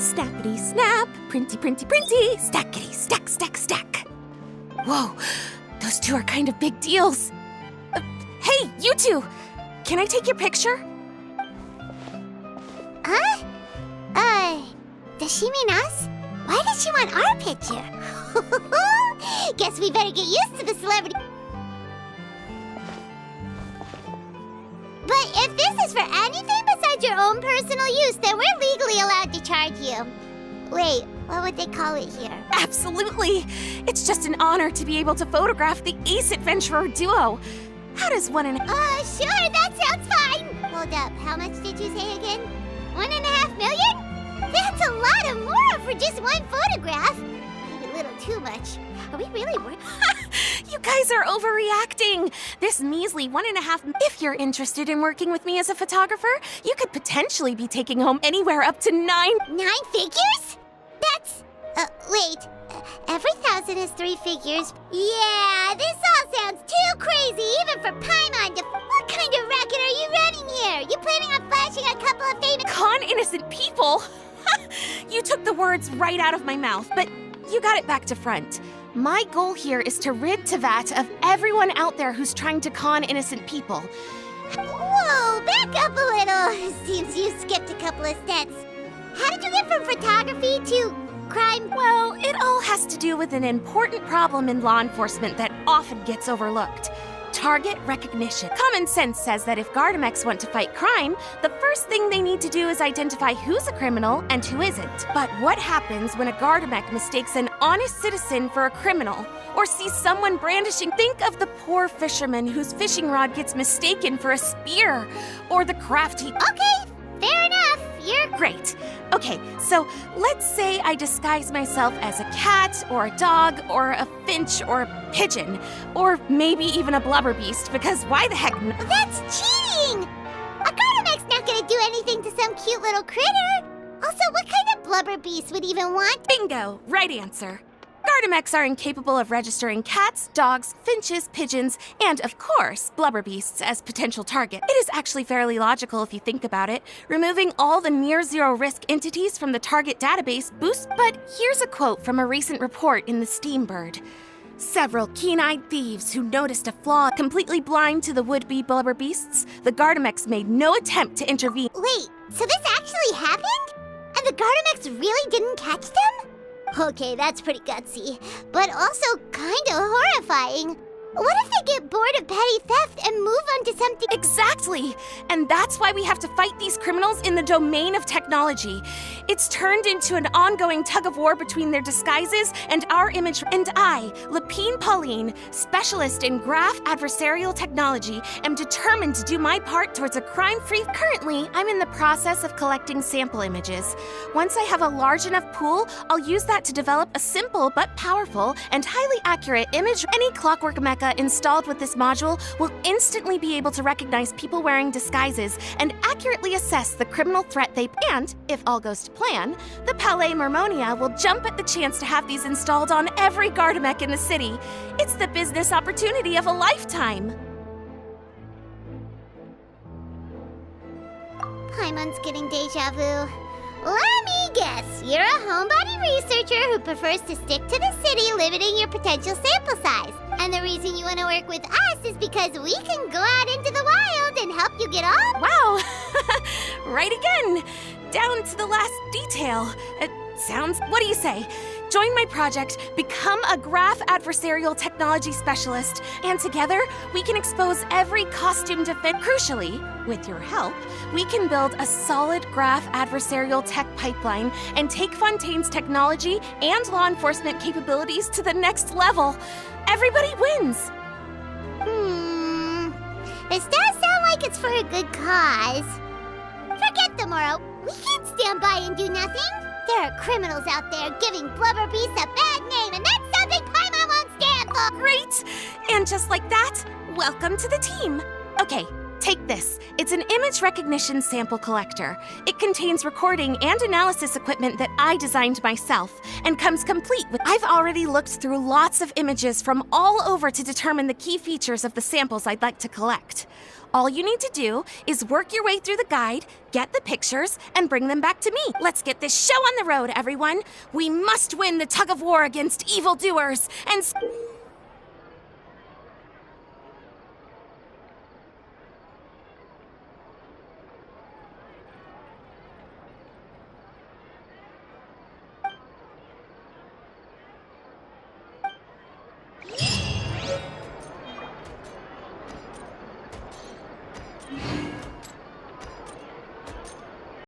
Snappity snap, printy printy printy, stackity stack stack stack. Whoa, those two are kind of big deals. Hey, you two! Can I take your picture? Huh? Does she mean us? Why does she want our picture? Guess we better get used to the celebrity. But if this is for anything besides your own personal use, then we're legally allowed to charge you. Wait, what would they call it here? Absolutely! It's just an honor to be able to photograph the Ace Adventurer duo. How does sure, that sounds fine. Hold up, how much did you say again? 1.5 million? That's a lot of more for just one photograph. Maybe a little too much. Are we really worth? You guys are overreacting. This measly 1.5. If you're interested in working with me as a photographer, you could potentially be taking home anywhere up to 9. 9 figures? That's... wait. Every 1,000 is 3 figures. Yeah, this all sounds too crazy, even for Paimon to... What kind of racket are you running here? You planning on flashing a couple of famous... Con innocent people? You took the words right out of my mouth, but you got it back to front. My goal here is to rid Tevat of everyone out there who's trying to con innocent people. Whoa, back up a little. Seems you skipped a couple of steps. How did you get from photography to crime? Well, it all has to do with an important problem in law enforcement that often gets overlooked. Target recognition. Common sense says that if Gardamex want to fight crime, the first thing they need to do is identify who's a criminal and who isn't. But what happens when a Gardamex mistakes an honest citizen for a criminal? Or sees someone brandishing? Think of the poor fisherman whose fishing rod gets mistaken for a spear. Or the crafty... Okay, fair enough. You're... Great. Okay, so let's say I disguise myself as a cat, or a dog, or a finch, or a pigeon, or maybe even a blubber beast, because why the heck not? That's cheating! A Gardamex not gonna do anything to some cute little critter. Also, what kind of blubber beast would even want... Bingo! Right answer. Gardamex are incapable of registering cats, dogs, finches, pigeons, and, of course, blubber beasts as potential targets. It is actually fairly logical if you think about it. Removing all the near-zero risk entities from the target database boosts... But here's a quote from a recent report in the Steambird. Several keen-eyed thieves who noticed a flaw completely blind to the would-be blubber beasts, the Gardamex made no attempt to intervene. Wait, so this actually happened? And the Gardamex really didn't catch them? Okay, that's pretty gutsy, but also kinda horrifying. What if they get bored of petty theft and move on to something... Exactly! And that's why we have to fight these criminals in the domain of technology. It's turned into an ongoing tug-of-war between their disguises and our image. And I, Lapine Pauline, specialist in graph adversarial technology, am determined to do my part towards a crime-free... Currently, I'm in the process of collecting sample images. Once I have a large enough pool, I'll use that to develop a simple but powerful and highly accurate image. Any clockwork mecha installed with this module will instantly be able to recognize people wearing disguises and accurately assess the criminal threat they... And, if all goes to plan, the Palais Mermonia will jump at the chance to have these installed on every Gardamex in the city. It's the business opportunity of a lifetime. Paimon's getting deja vu. Let me guess, you're a homebody researcher who prefers to stick to the city, limiting your potential sample size. And the reason you want to work with us is because we can go out into the wild and help you get all... Wow! Right again! Down to the last detail. Sounds... What do you say? Join my project, become a graph adversarial technology specialist, and together we can expose every costume defense. Crucially, with your help, we can build a solid graph adversarial tech pipeline and take Fontaine's technology and law enforcement capabilities to the next level. Everybody wins! This does sound like it's for a good cause. Forget tomorrow. We can't stand by and do nothing. There are criminals out there giving Blubber Beast a bad name, and that's something Paimon won't stand for! Great! And just like that, welcome to the team. Okay, take this. It's an image recognition sample collector. It contains recording and analysis equipment that I designed myself and comes complete with... I've already looked through lots of images from all over to determine the key features of the samples I'd like to collect. All you need to do is work your way through the guide, get the pictures, and bring them back to me. Let's get this show on the road, everyone. We must win the tug of war against evildoers and...